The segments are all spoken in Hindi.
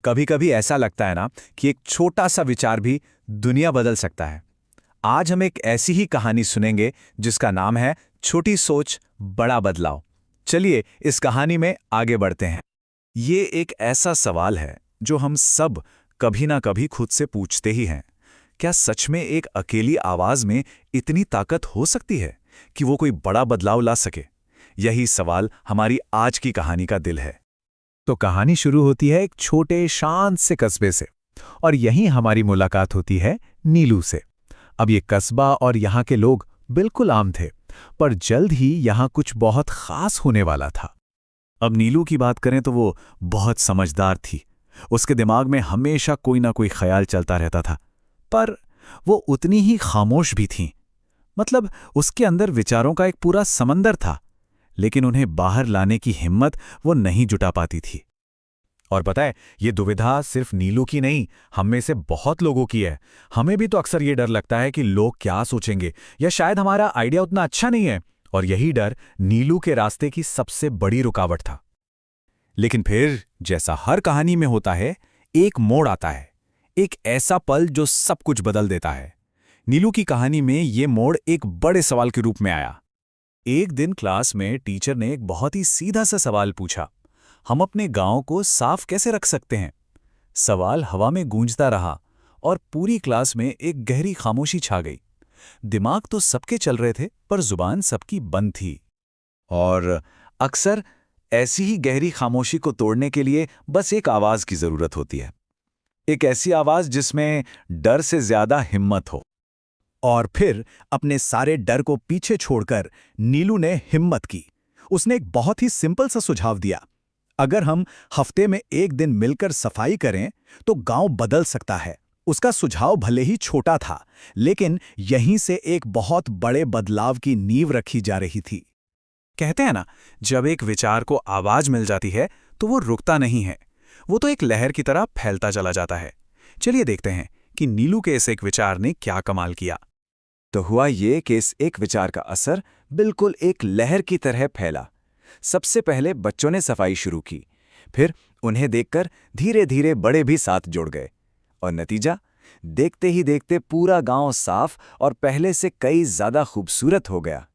कभी कभी ऐसा लगता है ना कि एक छोटा सा विचार भी दुनिया बदल सकता है। आज हम एक ऐसी ही कहानी सुनेंगे जिसका नाम है छोटी सोच बड़ा बदलाव। चलिए इस कहानी में आगे बढ़ते हैं। ये एक ऐसा सवाल है जो हम सब कभी ना कभी खुद से पूछते ही हैं। क्या सच में एक अकेली आवाज में इतनी ताकत हो सकती है कि वो कोई बड़ा बदलाव ला सके? यही सवाल हमारी आज की कहानी का दिल है। तो कहानी शुरू होती है एक छोटे शांत से कस्बे से। और यहीं हमारी मुलाकात होती है नीलू से। अब ये कस्बा और यहाँ के लोग बिल्कुल आम थे, पर जल्द ही यहाँ कुछ बहुत खास होने वाला था। अब नीलू की बात करें तो वो बहुत समझदार थी। उसके दिमाग में हमेशा कोई ना कोई ख्याल चलता रहता था, पर वो उतनी ही खामोश भी थी। मतलब उसके अंदर विचारों का एक पूरा समंदर था, लेकिन उन्हें बाहर लाने की हिम्मत वो नहीं जुटा पाती थी। और पता है, ये दुविधा सिर्फ नीलू की नहीं, हम में से बहुत लोगों की है। हमें भी तो अक्सर ये डर लगता है कि लोग क्या सोचेंगे, या शायद हमारा आइडिया उतना अच्छा नहीं है। और यही डर नीलू के रास्ते की सबसे बड़ी रुकावट था। लेकिन फिर जैसा हर कहानी में होता है, एक मोड़ आता है। एक ऐसा पल जो सब कुछ बदल देता है। नीलू की कहानी में ये मोड़ एक बड़े सवाल के रूप में आया। एक दिन क्लास में टीचर ने एक बहुत ही सीधा सा सवाल पूछा, हम अपने गांव को साफ कैसे रख सकते हैं? सवाल हवा में गूंजता रहा और पूरी क्लास में एक गहरी खामोशी छा गई। दिमाग तो सबके चल रहे थे, पर जुबान सबकी बंद थी। और अक्सर ऐसी ही गहरी खामोशी को तोड़ने के लिए बस एक आवाज की जरूरत होती है। एक ऐसी आवाज जिसमें डर से ज्यादा हिम्मत हो। और फिर अपने सारे डर को पीछे छोड़कर नीलू ने हिम्मत की। उसने एक बहुत ही सिंपल सा सुझाव दिया। अगर हम हफ्ते में एक दिन मिलकर सफाई करें तो गांव बदल सकता है। उसका सुझाव भले ही छोटा था, लेकिन यहीं से एक बहुत बड़े बदलाव की नींव रखी जा रही थी। कहते हैं ना, जब एक विचार को आवाज मिल जाती है तो वो रुकता नहीं है। वो तो एक लहर की तरह फैलता चला जाता है। चलिए देखते हैं कि नीलू के इस एक विचार ने क्या कमाल किया। तो हुआ ये कि इस एक विचार का असर बिल्कुल एक लहर की तरह फैला। सबसे पहले बच्चों ने सफाई शुरू की, फिर उन्हें देखकर धीरे धीरे बड़े भी साथ जुड़ गए। और नतीजा, देखते ही देखते पूरा गांव साफ और पहले से कई ज्यादा खूबसूरत हो गया।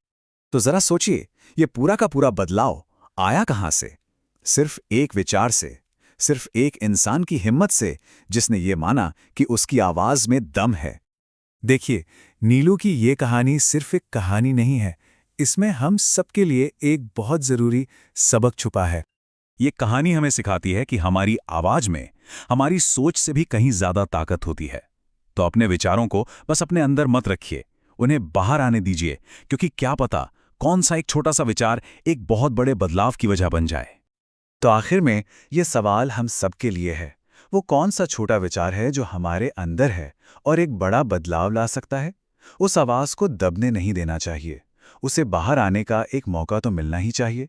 तो जरा सोचिए, ये पूरा का पूरा बदलाव आया कहां से? सिर्फ एक विचार से, सिर्फ एक इंसान की हिम्मत से, जिसने ये माना कि उसकी आवाज में दम है। देखिए, नीलू की ये कहानी सिर्फ एक कहानी नहीं है। इसमें हम सबके लिए एक बहुत जरूरी सबक छुपा है। ये कहानी हमें सिखाती है कि हमारी आवाज में, हमारी सोच से भी कहीं ज्यादा ताकत होती है। तो अपने विचारों को बस अपने अंदर मत रखिए, उन्हें बाहर आने दीजिए, क्योंकि क्या पता कौन सा एक छोटा सा विचार एक बहुत बड़े बदलाव की वजह बन जाए। तो आखिर में ये सवाल हम सबके लिए है, वो कौन सा छोटा विचार है जो हमारे अंदर है और एक बड़ा बदलाव ला सकता है? उस आवाज को दबने नहीं देना चाहिए, उसे बाहर आने का एक मौका तो मिलना ही चाहिए।